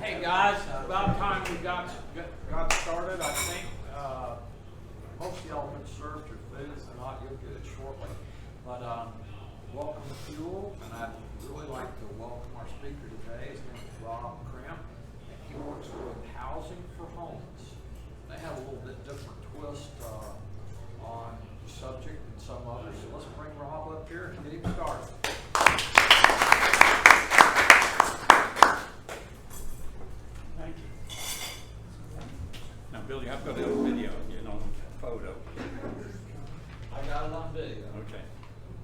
Hey guys, about time we got started, I think. Most of y'all have served your food, if not, you'll get it shortly. But welcome to F.U.E.L, and I'd really like to welcome our speaker today. His name is Cramp, and he works with housing for homeless. They have a little bit different twist on the subject than some others. So let's bring Rob up here and get him started. Thank you. Now, Billy, I've got it on video, photo. I got it on video. Okay.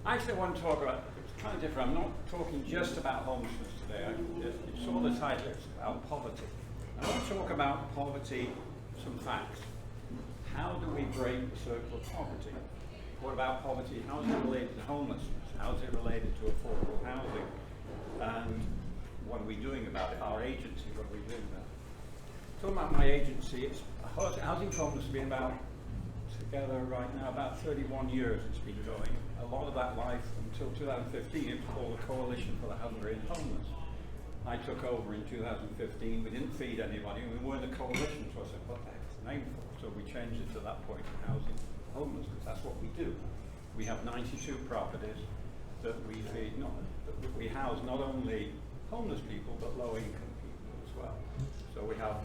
I actually want to talk about, it's kind of different. I'm not talking just about homelessness today. You saw the title, it's about poverty. I want to talk about poverty, some facts. How do we break the circle of poverty? What about poverty? How is it related to homelessness? How is it related to affordable housing? And what are we doing about it? Our agency, what are we doing about it? Talking about my agency, it's Housing for Homeless has been together right now about 31 years it's been going. A lot of that life until 2015 it was called the Coalition for the Hungry and Homeless. I took over in 2015. We didn't feed anybody, and we weren't a coalition, so I said, what the heck's the name for? So we changed it to that point of Housing for Homeless, because that's what we do. We have 92 properties that we feed, that we house not only homeless people, but low-income people as well. So we have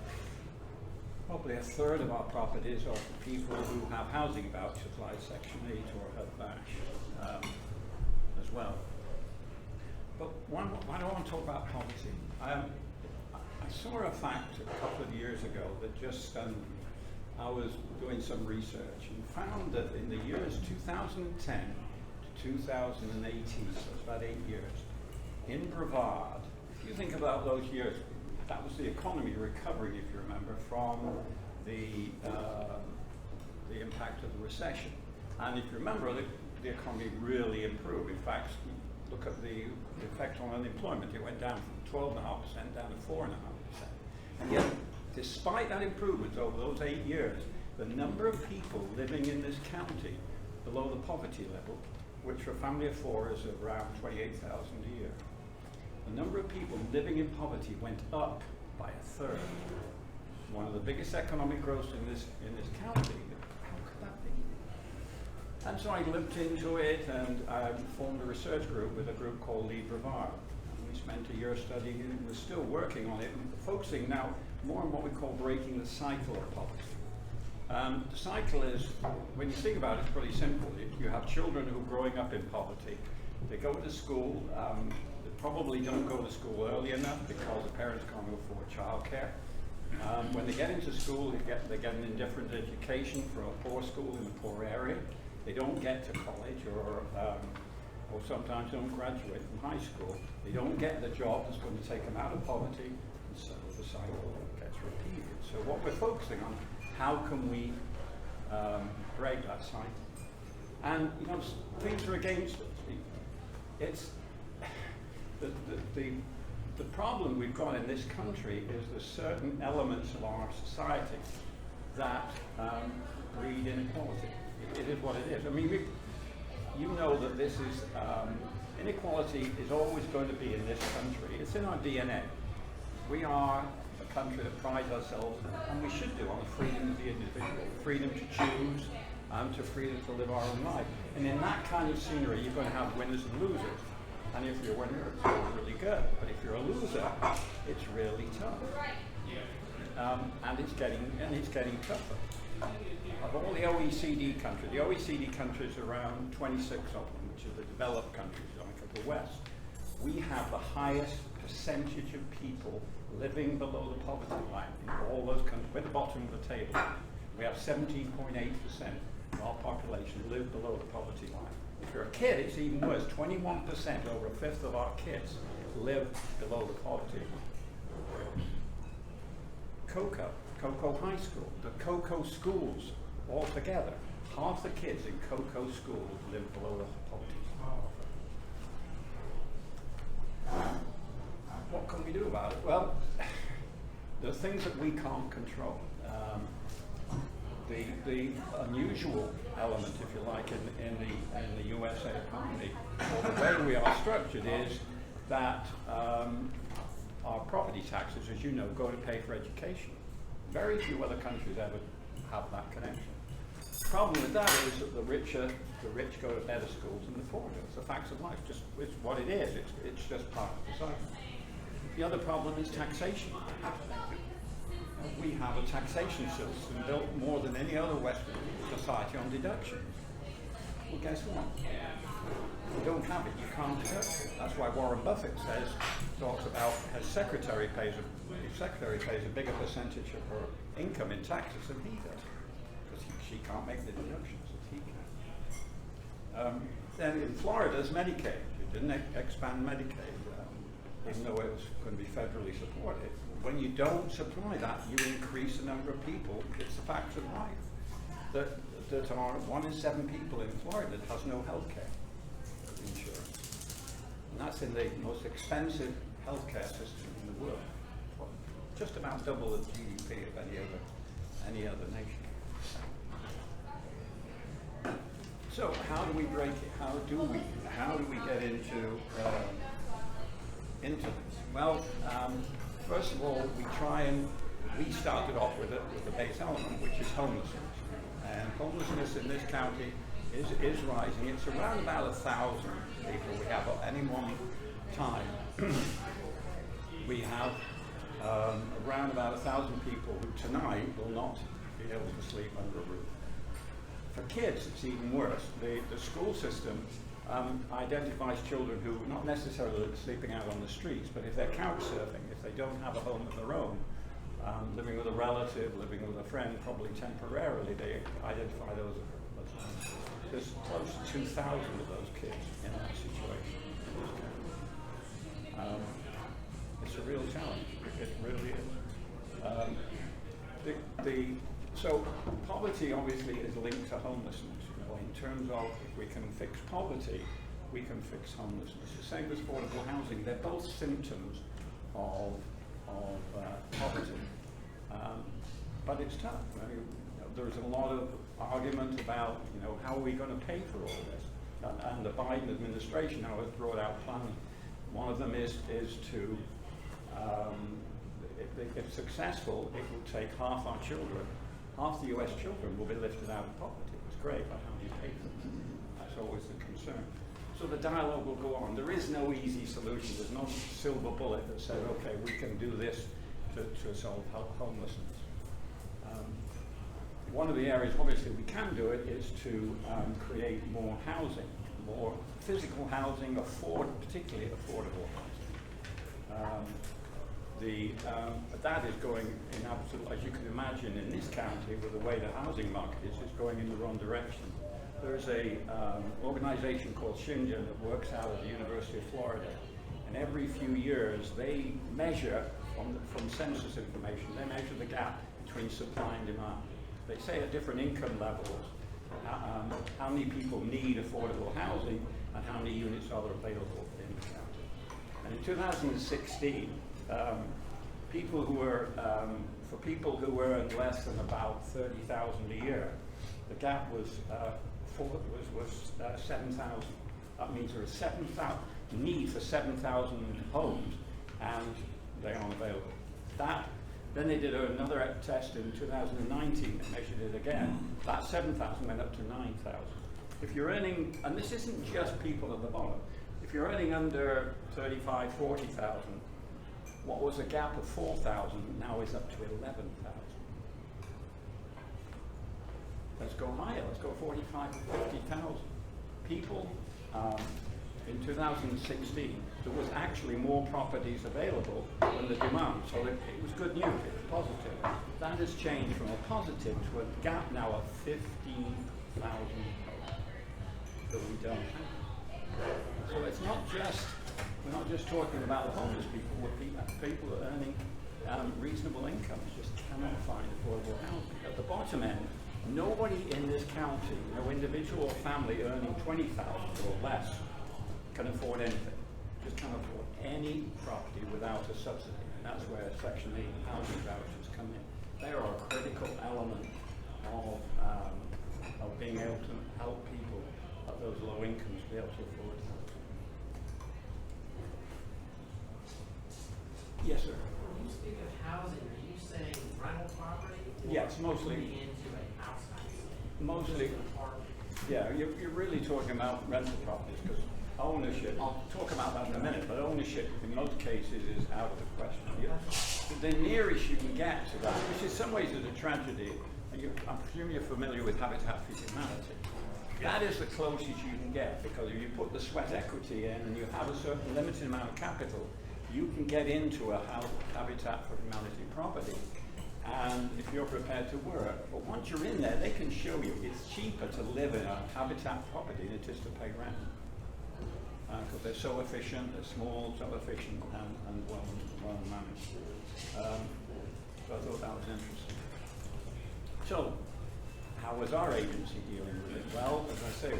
probably a third of our properties are for people who have housing vouchers like Section 8 or HUD-VASH as well. But why do I want to talk about poverty? I saw a fact a couple of years ago that just stunned me. I was doing some research and found that in the years 2010 to 2018, so it's about 8 years, in Brevard, if you think about those years, that was the economy recovering, if you remember, from the impact of the recession. And if you remember, the economy really improved. In fact, look at the effect on unemployment. It went down from 12.5% down to 4.5%. And yet, despite that improvement over those 8 years, the number of people living in this county below the poverty level, which for a family of 4 is around 28,000 a year. The number of people living in poverty went up by a third. One of the biggest economic growths in this county. How could that be? And so I looked into it, and I formed a research group with a group called Lead Brevard. And we spent a year studying it, and we're still working on it, and focusing now more on what we call breaking the cycle of poverty. The cycle is, when you think about it, it's pretty simple. If you have children who are growing up in poverty, they go to school, probably don't go to school early enough because the parents can't afford childcare. When they get into school, they get an indifferent education from a poor school in a poor area. They don't get to college, or sometimes don't graduate from high school. They don't get the job that's going to take them out of poverty, and so the cycle gets repeated. So what we're focusing on, how can we break that cycle? And things are against it. It's the problem we've got in this country is there's certain elements of our society that breed inequality. It is what it is. I mean, you know that this is, inequality is always going to be in this country. It's in our DNA. We are a country that prides ourselves, and we should do, on the freedom of the individual, freedom to choose, to freedom to live our own life. And in that kind of scenery, you're going to have winners and losers. And if you're a winner, it's really good. But if you're a loser, it's really tough. And it's getting tougher. Of all the OECD countries, around 26 of them, which are the developed countries like the West, we have the highest percentage of people living below the poverty line in all those countries. We're at the bottom of the table. We have 17.8% of our population live below the poverty line. If you're a kid, it's even worse. 21%, over a fifth of our kids, live below the poverty line. Cocoa High School, the Cocoa schools altogether, half the kids in Cocoa schools live below the poverty line. What can we do about it? Well, there are things that we can't control. The unusual element, if you like, in the USA economy or the way we are structured is that our property taxes, as you know, go to pay for education. Very few other countries ever have that connection. The problem with that is that the rich go to better schools than the poorer. It's the facts of life. It's what it is. It's just part of the cycle. The other problem is taxation. We have a taxation system built more than any other Western society on deduction. Well, guess what? If you don't have it, you can't deduct it. That's why Warren Buffett talks about his secretary pays a bigger percentage of her income in taxes than he does, because she can't make the deductions as he can. Then in Florida, there's Medicaid. You didn't expand Medicaid, even though it was going to be federally supported. When you don't supply that, you increase the number of people. It's the facts of life. That are 1 in 7 people in Florida that has no health care insurance. And that's in the most expensive healthcare system in the world. Just about double the GDP of any other nation. So how do we break it? How do we get into this? Well, first of all, we started off with the base element, which is homelessness. And homelessness in this county is rising. It's around about 1,000 people we have at any one time. We have around about 1,000 people who tonight will not be able to sleep under a roof. For kids, it's even worse. The school system identifies children who not necessarily sleeping out on the streets, but if they're couch surfing, if they don't have a home of their own, living with a relative, living with a friend, probably temporarily, they identify those as there's close to 2,000 of those kids in that situation. It's a real challenge. It really is. So poverty obviously is linked to homelessness. In terms of if we can fix poverty, we can fix homelessness. The same as affordable housing. They're both symptoms of poverty. But it's tough. I mean, there's a lot of argument about, how are we going to pay for all this? And the Biden administration now has brought out plans. One of them is to, if successful, it will take half our children, half the US children will be lifted out of poverty. It's great, but how do you pay for them? That's always the concern. So the dialogue will go on. There is no easy solution. There's no silver bullet that says, okay, we can do this to solve homelessness. One of the areas, obviously, we can do it is to create more housing, more physical housing, particularly affordable housing. That is going in absolute, as you can imagine, in this county, with the way the housing market is going in the wrong direction. There's a organization called Shingen that works out of the University of Florida, and every few years they measure, from census information, they measure the gap between supply and demand. They say at different income levels how many people need affordable housing and how many units are available in the county. And in 2016, people who earned less than about $30,000 a year, the gap was 7,000. That means there is need for 7,000 homes, and they aren't available. Then they did another test in 2019 and measured it again. That 7,000 went up to 9,000. If you're earning, and this isn't just people at the bottom, if you're earning under 35, 40,000, what was a gap of 4,000 now is up to 11,000. Let's go higher, let's go 45 to 50,000. People, in 2016, there was actually more properties available than the demand, so it was good news, it was positive. That has changed from a positive to a gap now of 15,000 that we don't have. So it's not just, we're not just talking about the homeless people, people earning reasonable incomes just cannot find affordable housing. At the bottom end, nobody in this county, no individual or family earning 20,000 or less can afford anything. Just can't afford any property without a subsidy. And that's where Section 8 housing vouchers come in. They are a critical element of being able to help people at those low incomes be able to afford housing. Yes, sir. When you speak of housing, are you saying rental property? Or Yes, mostly. moving into a house type? Mostly. Just an apartment? Yeah, you're really talking about rental properties, because ownership, I'll talk about that in a minute, but ownership in most cases is out of the question. The nearest you can get to that, which in some ways is a tragedy, and I'm presuming you're familiar with Habitat for Humanity. That is the closest you can get, because if you put the sweat equity in and you have a certain limited amount of capital, you can get into a Habitat for Humanity property. And if you're prepared to work, but once you're in there, they can show you it's cheaper to live in a Habitat property than it is to pay rent. Because they're so efficient, they're small, so efficient, and well managed. So I thought that was interesting. So, how was our agency dealing with it? Well, as I say,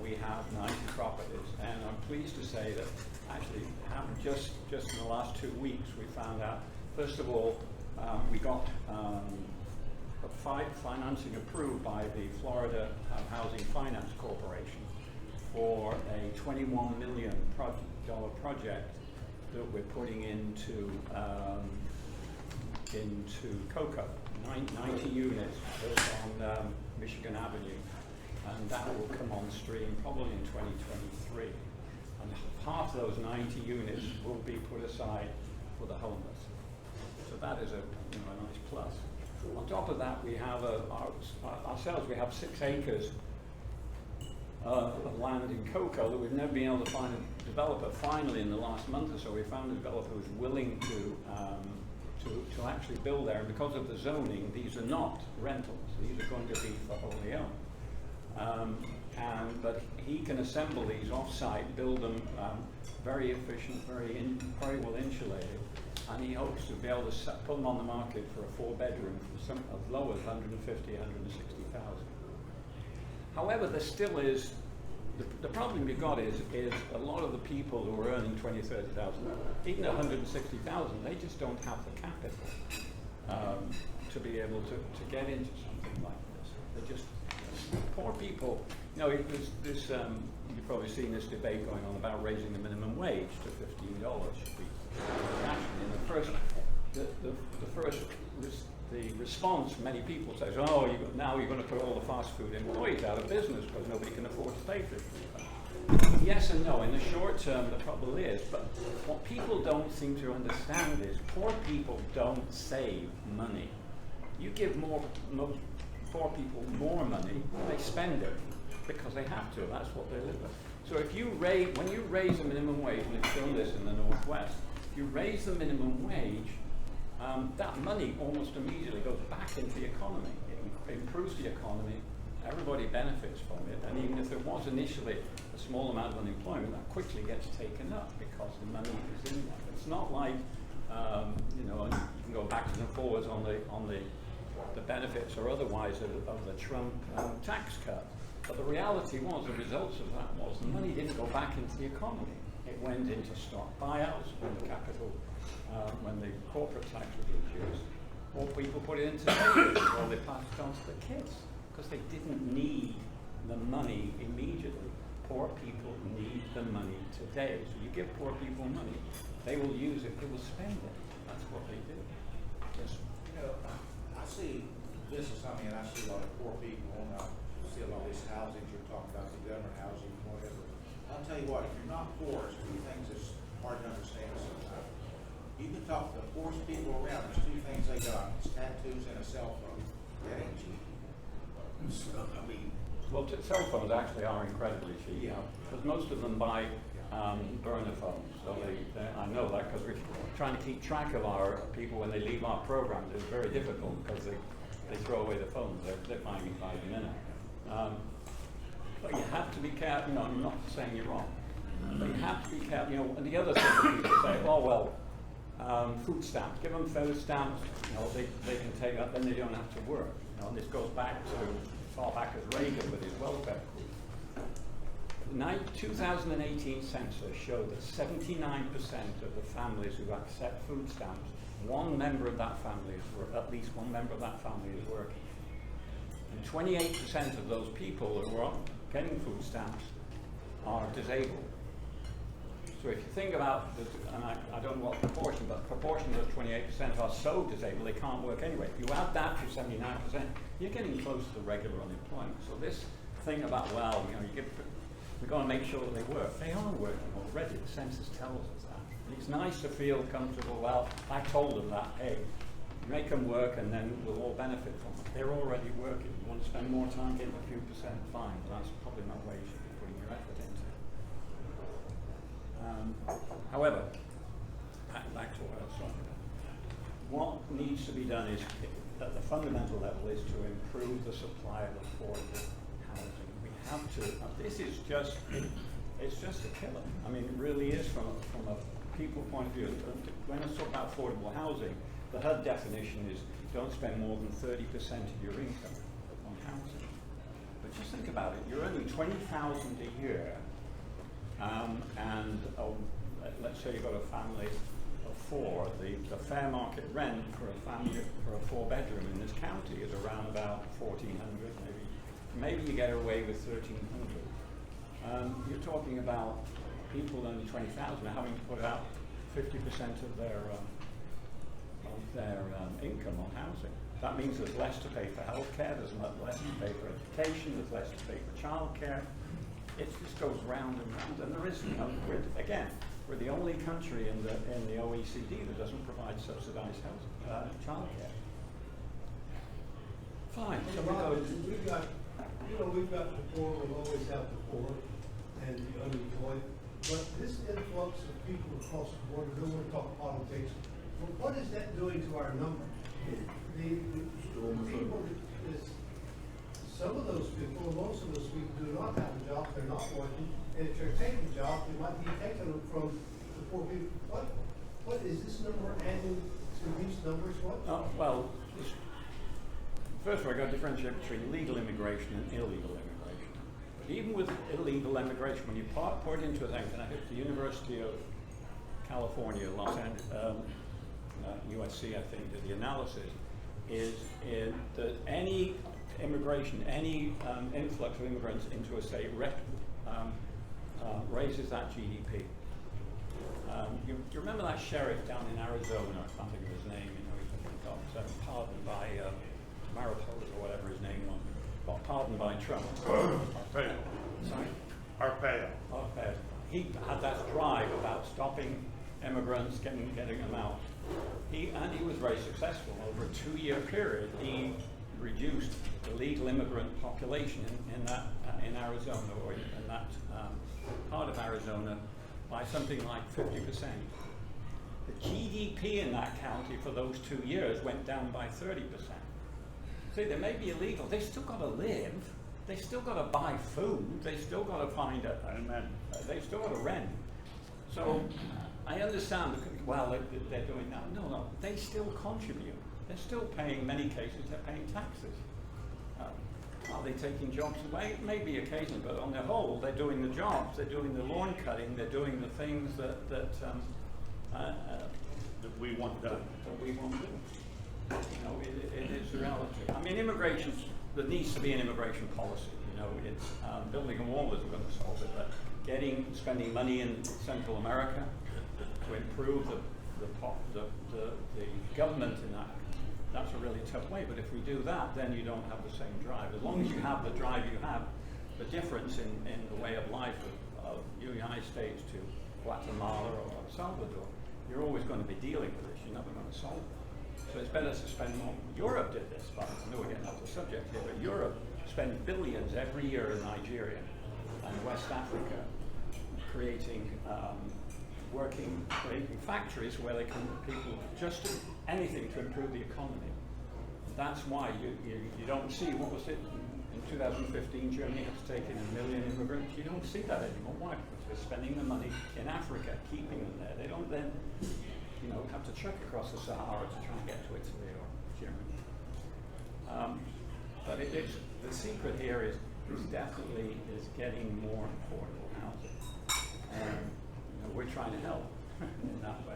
we have 90 properties, and I'm pleased to say that actually it happened just in the last 2 weeks. We found out, first of all, we got financing approved by the Florida Housing Finance Corporation for a $21 million project that we're putting into Cocoa, 90 units built on Michigan Avenue, and that will come on stream probably in 2023. And half of those 90 units will be put aside for the homeless. So that is a nice plus. On top of that, we have ourselves. We have 6 acres of land in Cocoa that we've never been able to find a developer. Finally, in the last month or so, we found a developer who's willing to actually build there. And because of the zoning, these are not rentals. These are going to be for wholly owned. But he can assemble these off-site, build them very efficient, very well insulated, and he hopes to be able to put them on the market for a 4-bedroom for some as low as 150,000, 160,000. However, there still is the problem you've got is a lot of the people who are earning 20, 30,000, even 160,000, they just don't have the capital to be able to get into something like this. They're just poor people. You've probably seen this debate going on about raising the minimum wage to $15 should be nationally. The response from many people says, oh, now you're going to put all the fast food employees out of business because nobody can afford to pay for it. Yes and no. In the short term, the trouble is, but what people don't seem to understand is poor people don't save money. You give poor people more money, they spend it because they have to. That's what they live with. So when you raise the minimum wage, and they've shown this in the Northwest, if you raise the minimum wage, that money almost immediately goes back into the economy. It improves the economy, everybody benefits from it, and even if there was initially a small amount of unemployment, that quickly gets taken up because the money is in there. It's not like, you can go backwards and forwards on the benefits or otherwise of the Trump tax cut. But the reality was, the results of that was, the money didn't go back into the economy. It went into stock buyouts, when the corporate tax was reduced, or people put it into savings, or they passed it on to the kids, because they didn't need the money immediately. Poor people need the money today. So you give poor people money, they will use it, they will spend it. That's what they do. Yes. I see this is something, and I see a lot of poor people, and I see a lot of these housings you're talking about, the government housing, whatever. I'll tell you what, if you're not poor, there's 2 things that's hard to understand sometimes. You can talk to the poorest people around, there's 2 things they got. It's tattoos and a cell phone. That ain't cheap. So, I mean, well, cell phones actually are incredibly cheap, because most of them buy burner phones. So I know that because we're trying to keep track of our people when they leave our program. It's very difficult because they throw away the phones. They're buying it by the minute. But you have to be careful. I'm not saying you're wrong. But you have to be careful. And the other thing that people say, oh well, food stamps. Give them food stamps. They can take that. Then they don't have to work. And this goes back to as far back as Reagan with his welfare quota. The 2018 census showed that 79% of the families who accept food stamps, at least one member of that family is working. And 28% of those people who are getting food stamps are disabled. So if you think about, and I don't know what proportion, but proportion of 28% are so disabled they can't work anyway. If you add that to 79%, you're getting close to regular unemployment. So this thing about, well, you know, we've got to make sure that they work. They are working already. The census tells us that. And it's nice to feel comfortable. Well, I told them that, hey, make them work and then we'll all benefit from it. They're already working. You want to spend more time getting a few percent, fine. But that's probably not where you should be putting your effort into. However, back to what I was talking about. What needs to be done is, at the fundamental level, is to improve the supply of affordable housing. We have to. This is just, it's just a killer. I mean, it really is from a people point of view. When I talk about affordable housing, the HUD definition is don't spend more than 30% of your income on housing. But just think about it. You're earning $20,000 a year. Let's say you've got a family of four. The fair market rent for a family for a 4-bedroom in this county is around about $1,400, maybe you get away with $1,300. You're talking about people earning $20,000 having to put out 50% of their income on housing. That means there's less to pay for healthcare, there's less to pay for education, there's less to pay for childcare. It just goes round and round, and there is, you know, we're the only country in the OECD that doesn't provide subsidized childcare. Fine. So we've got the poor, we'll always have the poor and the unemployed, but this influx of people across the border, we don't want to talk politics, but what is that doing to our numbers? The people, some of those people, most of those people do not have a job, they're not working, and if they're taking jobs, they might be taking them from the poor people. What is this number adding to these numbers? Well, first of all, I've got to differentiate between legal immigration and illegal immigration. But even with illegal immigration, when you put it into a thing, and I think the University of California, Los Angeles, USC, I think, did the analysis, is that any immigration, any influx of immigrants into a state raises that GDP. You remember that sheriff down in Arizona? I can't think of his name. You know, he got pardoned by Mariposa or whatever his name was. Got pardoned by Trump. Arpaio. Sorry? Arpaio. Arpaio. He had that drive about stopping immigrants, getting them out. He was very successful. Over a 2-year period, he reduced the legal immigrant population in Arizona, or in that part of Arizona, by something like 50%. The GDP in that county for those 2 years went down by 30%. See, they may be illegal. They still got to live. They still got to buy food. They still got to find they still got to rent. So I understand. Well, they're doing that. No, they still contribute. They're still paying. In many cases, they're paying taxes. Are they taking jobs away? Maybe occasionally, but on the whole, they're doing the jobs. They're doing the lawn cutting. They're doing the things that we want done. That we want done. You know, it is a reality. I mean, immigration. There needs to be an immigration policy. You know, it's building a wall isn't going to solve it, but spending money in Central America to improve the government in that. That's a really tough way, but if we do that, then you don't have the same drive. As long as you have the drive you have, the difference in the way of life of the United States to Guatemala or El Salvador, you're always going to be dealing with this. You're never going to solve it. So it's better to spend more. Europe did this, but I know we're getting off the subject here, but Europe spends billions every year in Nigeria and West Africa creating factories where they can people just do anything to improve the economy. That's why you don't see, what was it, in 2015 Germany has taken 1 million immigrants. You don't see that anymore. Why? Because they're spending the money in Africa, keeping them there. They don't then, have to trek across the Sahara to try and get to Italy or Germany. But the secret here is definitely getting more affordable housing. We're trying to help in that way.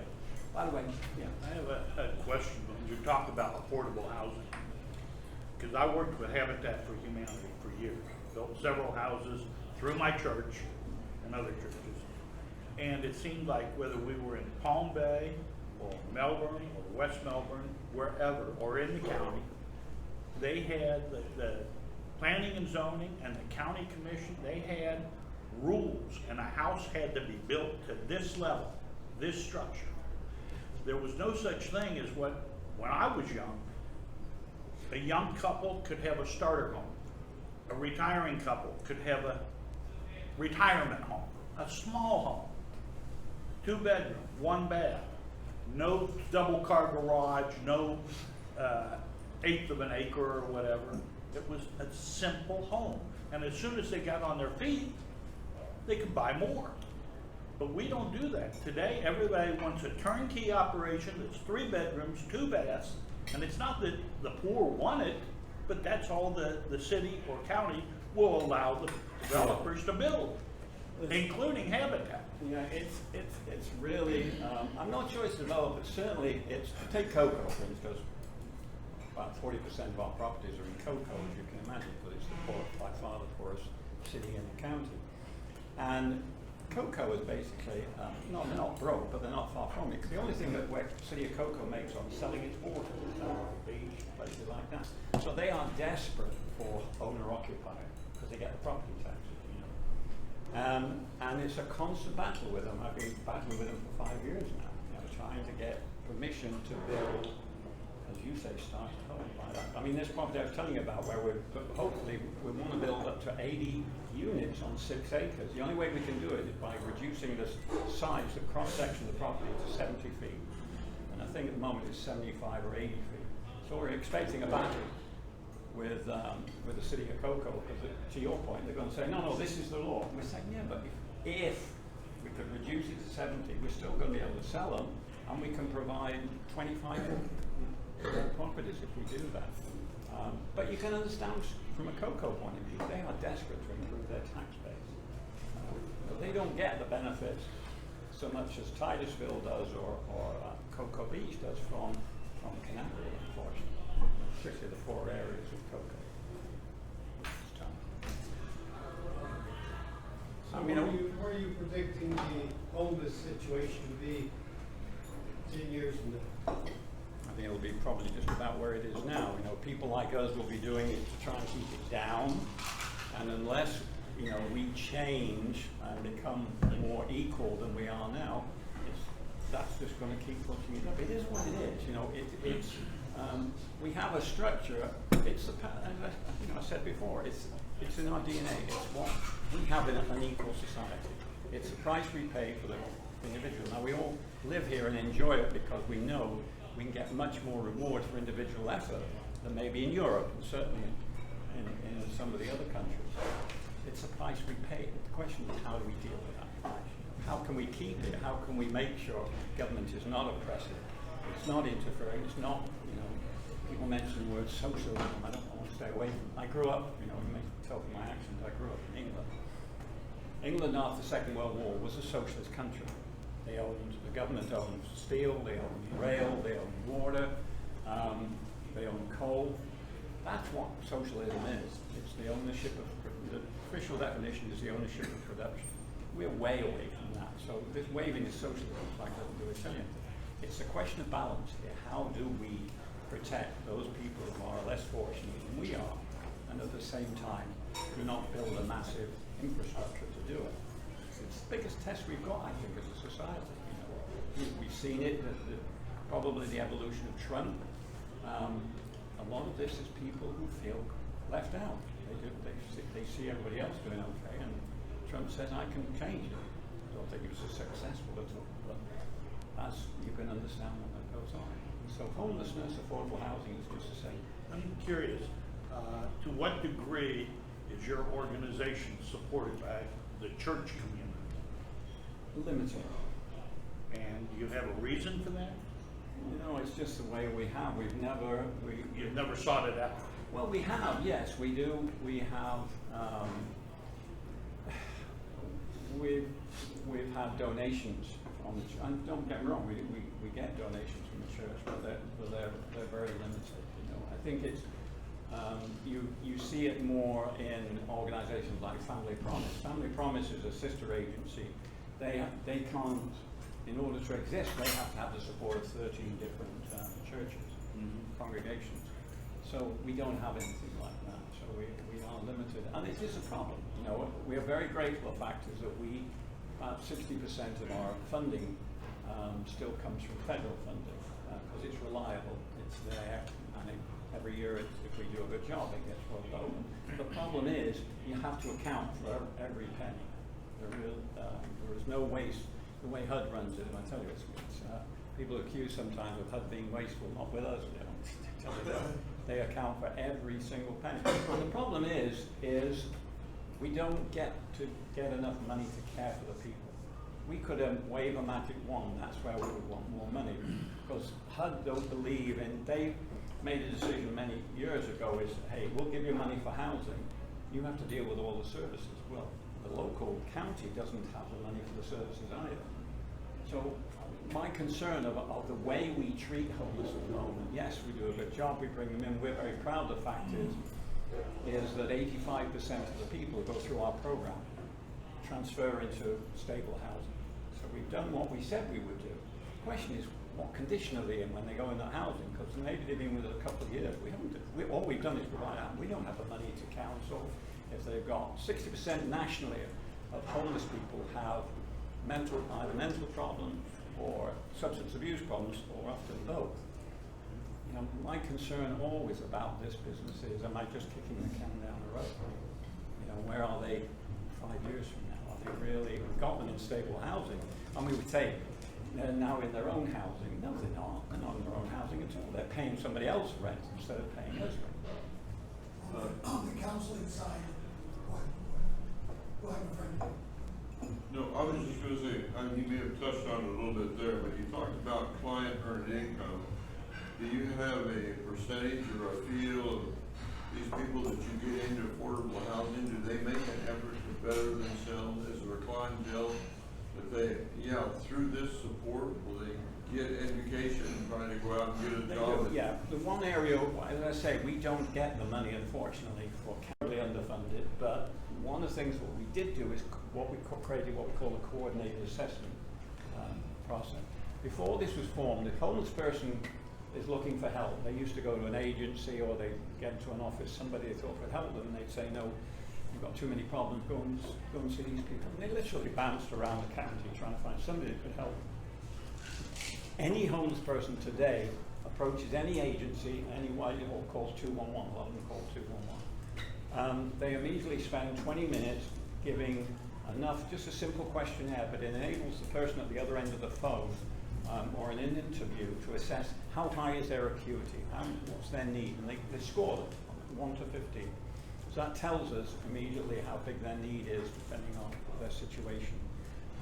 By the way, yeah. I have a question when you talk about affordable housing. Because I worked with Habitat for Humanity for years. Built several houses through my church and other churches. And it seemed like whether we were in Palm Bay or Melbourne or West Melbourne, wherever, or in the county, they had the planning and zoning and the county commission, they had rules, and a house had to be built to this level, this structure. There was no such thing as when I was young, a young couple could have a starter home. A retiring couple could have a retirement home, a small home, 2 bedroom, 1 bath, no double car garage, no 1/8 of an acre or whatever. It was a simple home. And as soon as they got on their feet, they could buy more. But we don't do that. Today, everybody wants a turnkey operation that's 3 bedrooms, 2 baths, and it's not that the poor want it, but that's all the city or county will allow the developers to build, including Habitat. Yeah, it's really, I'm not sure it's developed, but certainly it's, take cocoa, for instance. About 40% of our properties are in cocoa, as you can imagine, but it's by far the poorest city in the county. And cocoa is basically, they're not broke, but they're not far from it. Because the only thing that where City of Cocoa makes on selling its water, beach, places like that. So they are desperate for owner-occupier, because they get the property taxes, you know. And it's a constant battle with them. I've been battling with them for 5 years now, you know, trying to get permission to build, as you say, start at home like that. I mean, this property I was telling you about where hopefully we want to build up to 80 units on 6 acres. The only way we can do it is by reducing the size, the cross-section of the property to 70 feet. And I think at the moment it's 75 or 80 feet. So we're expecting a battle with the City of Cocoa, because to your point, they're going to say, no, this is the law. And we're saying, yeah, but if we could reduce it to 70, we're still going to be able to sell them, and we can provide 25 properties if we do that. But you can understand from a cocoa point of view, they are desperate to improve their tax base. But they don't get the benefits so much as Titusville does or Cocoa Beach does from Canary, unfortunately, particularly the 4 areas of cocoa. So where are you predicting the homeless situation to be 10 years from now? I think it'll be probably just about where it is now. You know, people like us will be doing it to try and keep it down, and unless, you know, we change and become more equal than we are now, that's just going to keep pushing it up. It is what it is. You know, we have a structure. It's I said before, it's in our DNA. It's what we have in an equal society. It's the price we pay for the individual. Now we all live here and enjoy it because we know we can get much more reward for individual effort than maybe in Europe, and certainly in some of the other countries. It's a price we pay. The question is, how do we deal with that price? How can we keep it? How can we make sure government is not oppressive? It's not interfering. It's not, you know, people mention the word socialism. I don't want to stay away from it. I grew up, you know, you may tell from my accent, I grew up in England. England after the Second World War was a socialist country. The government owned steel, they owned rail, they owned water, they owned coal. That's what socialism is. It's the ownership of, the official definition is the ownership of production. We're way away from that. So this waving is socialism, like doesn't do anything. It's a question of balance here. How do we protect those people who are less fortunate than we are, and at the same time do not build a massive infrastructure to do it? It's the biggest test we've got, I think, as a society. You know, we've seen it, probably the evolution of Trump. A lot of this is people who feel left out. They see everybody else doing okay, and Trump says, I can change it. I don't think he was as successful at all, but as you can understand what that goes on. So homelessness, affordable housing is just the same. I'm curious, to what degree is your organization supported by the church community? Limited. And do you have a reason for that? You know, it's just the way we have. You've never sought it out? Well, we have, yes, we do. We have, we've had donations from the church. And don't get me wrong, we get donations from the church, but they're very limited. You know, I think it's, you see it more in organizations like Family Promise. Family Promise is a sister agency they can't, in order to exist, they have to have the support of 13 different churches, congregations. So we don't have anything like that. So we are limited, and it is a problem. You know, we are very grateful. The fact is that about 60% of our funding still comes from federal funding because it's reliable, it's there, and every year if we do a good job, it gets rolled over. The problem is you have to account for every penny. There is no waste. The way HUD runs it, and I tell you, it's people accuse sometimes of HUD being wasteful. Not with us, they don't. Tell you that. They account for every single penny. And the problem is we don't get enough money to care for the people. We could wave a magic wand. That's where we would want more money, because HUD don't believe in. They made a decision many years ago. Is hey, we'll give you money for housing. You have to deal with all the services. Well, the local county doesn't have the money for the services either. So my concern of the way we treat homeless at the moment, yes, we do a good job, we bring them in, we're very proud. The fact is that 85% of the people who go through our program transfer into stable housing. So we've done what we said we would do. The question is, what condition are they in when they go in that housing? Because maybe they've been with us a couple of years. All we've done is provide out. We don't have the money to counsel. If they've got 60% nationally of homeless people have either mental problems or substance abuse problems, or often both. You know, my concern always about this business is, am I just kicking the can down the road? You know, where are they 5 years from now? Are they really, we've got them in stable housing, and we would say they're now in their own housing. No, they're not. They're not in their own housing at all. They're paying somebody else rent instead of paying us rent. On the counseling side, go ahead, Frank. No, I was just gonna say, you may have touched on it a little bit there, but you talked about client earned income. Do you have a percentage or a feel of these people that you get into affordable housing? Do they make an effort to better themselves? Is there a clientele that through this support, will they get education and try to go out and get a job? Yeah, the one area, as I say, we don't get the money, unfortunately, for currently underfunded, but one of the things what we did do is created what we call a coordinated assessment process. Before this was formed, if a homeless person is looking for help, they used to go to an agency or they get into an office, somebody they thought could help them, and they'd say, no, you've got too many problems, go and see these people. And they literally bounced around the county trying to find somebody that could help. Any homeless person today approaches any agency, anybody or calls 211, a lot of them call 211. They immediately spend 20 minutes giving enough, just a simple questionnaire, but it enables the person at the other end of the phone or in an interview to assess how high is their acuity, what's their need, and they score them 1 to 15. So that tells us immediately how big their need is depending on their situation.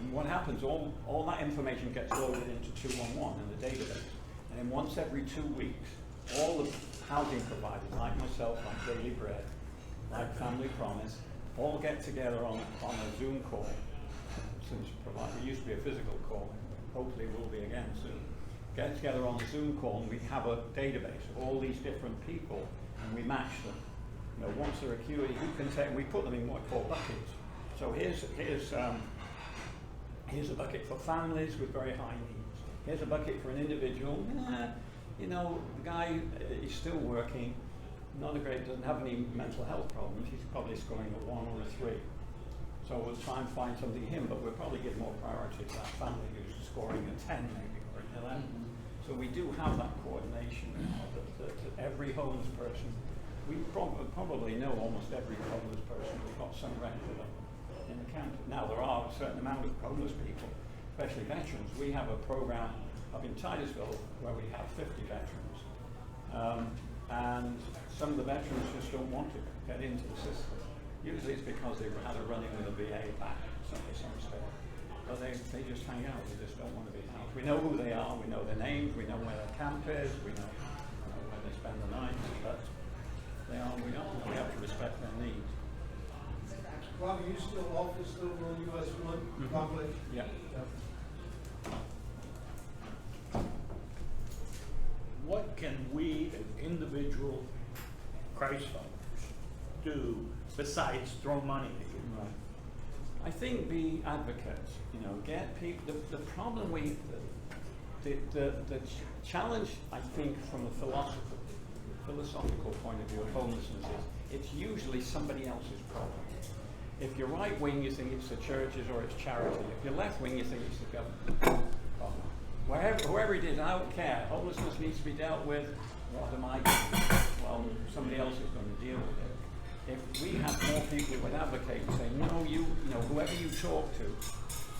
And what happens, all that information gets loaded into 211 in the database. And then once every 2 weeks, all the housing providers, like myself, like Daily Bread, like Family Promise, all get together on a Zoom call. Since it used to be a physical call, hopefully it will be again soon. Get together on a Zoom call, and we have a database of all these different people, and we match them. You know, once their acuity, we put them in what we call buckets. So here's a bucket for families with very high needs. Here's a bucket for an individual. You know, the guy is still working, doesn't have any mental health problems. He's probably scoring a 1 or a 3. So we'll try and find something for him, but we'll probably give more priority to that family who's scoring a 10 maybe, or an 11. So we do have that coordination that every homeless person, we probably know almost every homeless person. We've got some record of them in the county. Now there are a certain amount of homeless people, especially veterans. We have a program up in Titusville where we have 50 veterans. And some of the veterans just don't want to get into the system. Usually it's because they've had a run-in with a VA back at some stage. But they just hang out, they just don't want to be out. We know who they are, we know their names, we know where their camp is, we know where they spend the night, but we have to respect their needs. Rob, are you still office over on US 1, probably? Yeah. What can we as individual Christ followers do besides throw money at you? I think be advocates, get people, the problem the challenge, I think, from a philosophical point of view of homelessness is, it's usually somebody else's problem. If you're right wing, you think it's the churches or it's charity. If you're left wing, you think it's the government problem. Whoever it is, I don't care. Homelessness needs to be dealt with. What am I going to do? Well, somebody else is going to deal with it. If we have more people who would advocate and say, no, whoever you talk to,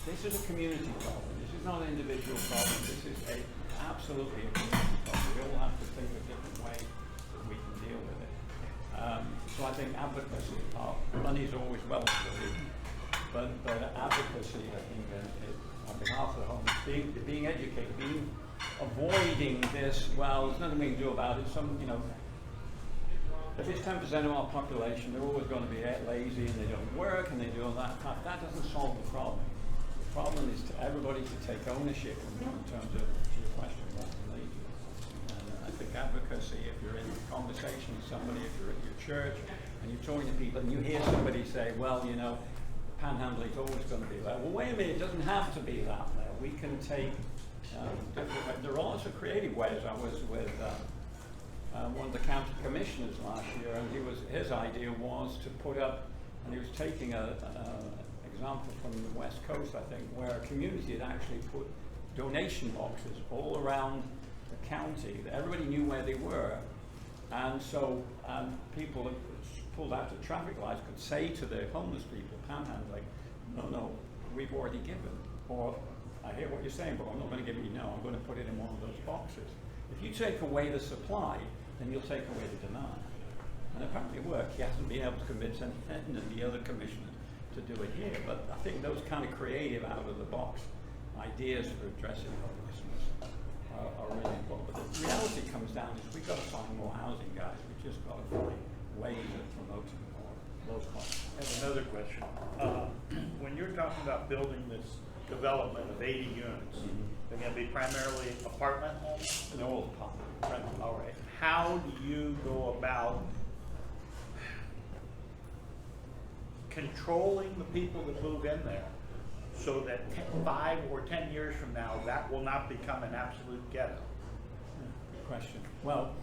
this is a community problem. This is not an individual problem. This is absolutely a community problem. We all have to think of different ways that we can deal with it. So I think advocacy, money is always welcome, but advocacy, I think, on behalf of the homeless, being educated, avoiding this. Well, there's nothing we can do about it. If it's 10% of our population, they're always going to be lazy and they don't work and they do all that. That doesn't solve the problem. The problem is everybody to take ownership in terms of your question, what can they do? And I think advocacy, if you're in conversation with somebody, if you're at your church and you're talking to people and you hear somebody say, well, panhandling is always going to be there. Well, wait a minute, it doesn't have to be that there. We can take different, there are lots of creative ways. I was with one of the county commissioners last year, and his idea was to put up, and he was taking an example from the West Coast, I think, where a community had actually put donation boxes all around the county. Everybody knew where they were, and so people that pulled out the traffic lights could say to the homeless people panhandling, no, we've already given, or I hear what you're saying, but I'm not going to give you no, I'm going to put it in one of those boxes. If you take away the supply, then you'll take away the demand. And apparently it worked. He hasn't been able to convince any of the other commissioners to do it here. But I think those kind of creative, out-of-the-box ideas for addressing homelessness are really important. But the reality comes down is we've got to find more housing, guys. We've just got to find ways of promoting more low cost. I have another question. When you're talking about building this development of 80 units, they're going to be primarily apartment homes? They're all apartment. All right. How do you go about controlling the people that move in there so that 5 or 10 years from now, that will not become an absolute ghetto? Good question. Well,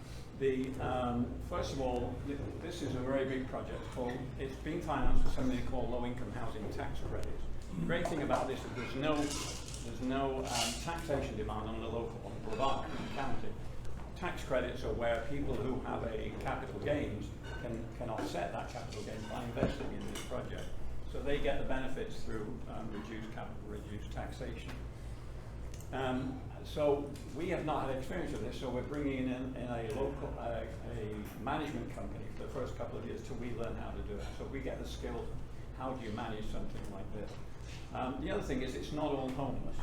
first of all, this is a very big project. It's being financed with something called low-income housing tax credits. The great thing about this is there's no taxation demand on the local county. Tax credits are where people who have a capital gains can offset that capital gain by investing in this project. So they get the benefits through reduced capital, reduced taxation. So we have not had experience of this, so we're bringing in a local a management company for the first couple of years till we learn how to do it. So we get the skills. How do you manage something like this? The other thing is it's not all homeless.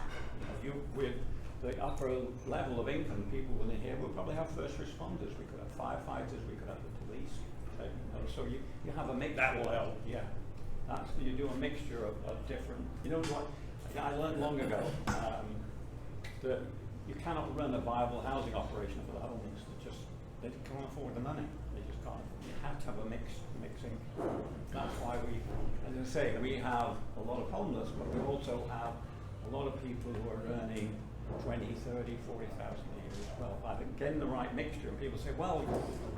With the upper level of income people within here, we'll probably have first responders. We could have firefighters. We could have the police. So you have a mixture. That will help. Yeah, you do a mixture of different. You know what? I learned long ago that you cannot run a viable housing operation for the homeless. They can't afford the money. They just can't. You have to have a mixing. That's why as I say, we have a lot of homeless, but we also have a lot of people who are earning 20, 30, 40,000 a year as well. I think getting the right mixture, and people say, well,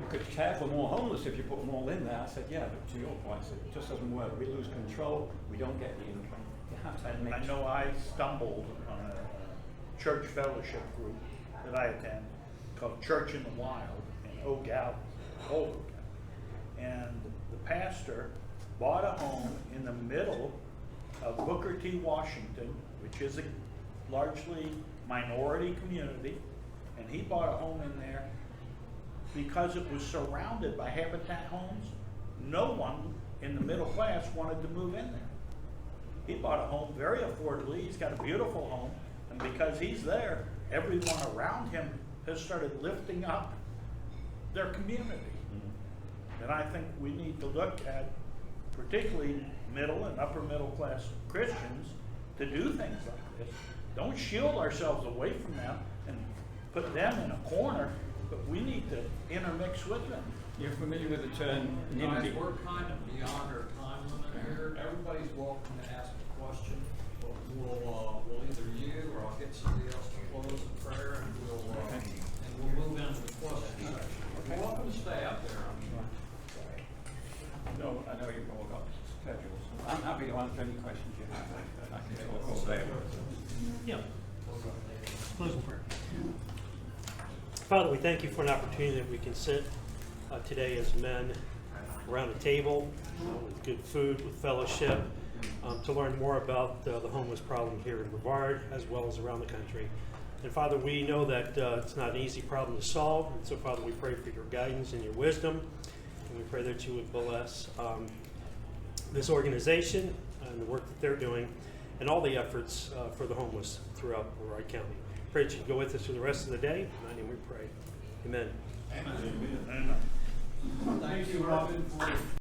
you could care for more homeless if you put them all in there. I said, yeah, but to your point, it just doesn't work. We lose control. We don't get the income. You have to have a mixture. I know I stumbled on a church fellowship group that I attend called Church in the Wild in Oak Alley, Old Oak Alley. And the pastor bought a home in the middle of Booker T. Washington, which is a largely minority community, and he bought a home in there because it was surrounded by habitat homes. No one in the middle class wanted to move in there. He bought a home very affordably. He's got a beautiful home, and because he's there, everyone around him has started lifting up their community. And I think we need to look at particularly middle and upper middle class Christians to do things like this. Don't shield ourselves away from them and put them in a corner, but we need to intermix with them. You're familiar with the term Guys, NIMBY? we're kind of beyond our time limit. here, everybody's welcome to ask a question, but we'll either you or I'll get somebody else to close in prayer and we'll move into the question section. You're welcome to stay up there, I'm sure. No, I know you've all got schedules. I'm happy to answer any questions you have. I can talk all day. Yeah. Close in prayer. Father, we thank you for an opportunity that we can sit today as men around a table with good food, with fellowship, to learn more about the homeless problem here in Brevard as well as around the country. And Father, we know that it's not an easy problem to solve. And so Father, we pray for your guidance and your wisdom. And we pray that you would bless this organization and the work that they're doing and all the efforts for the homeless throughout Brevard County. Pray that you go with us for the rest of the day. In thy name we pray. Amen. Amen. Thank you, Robin, for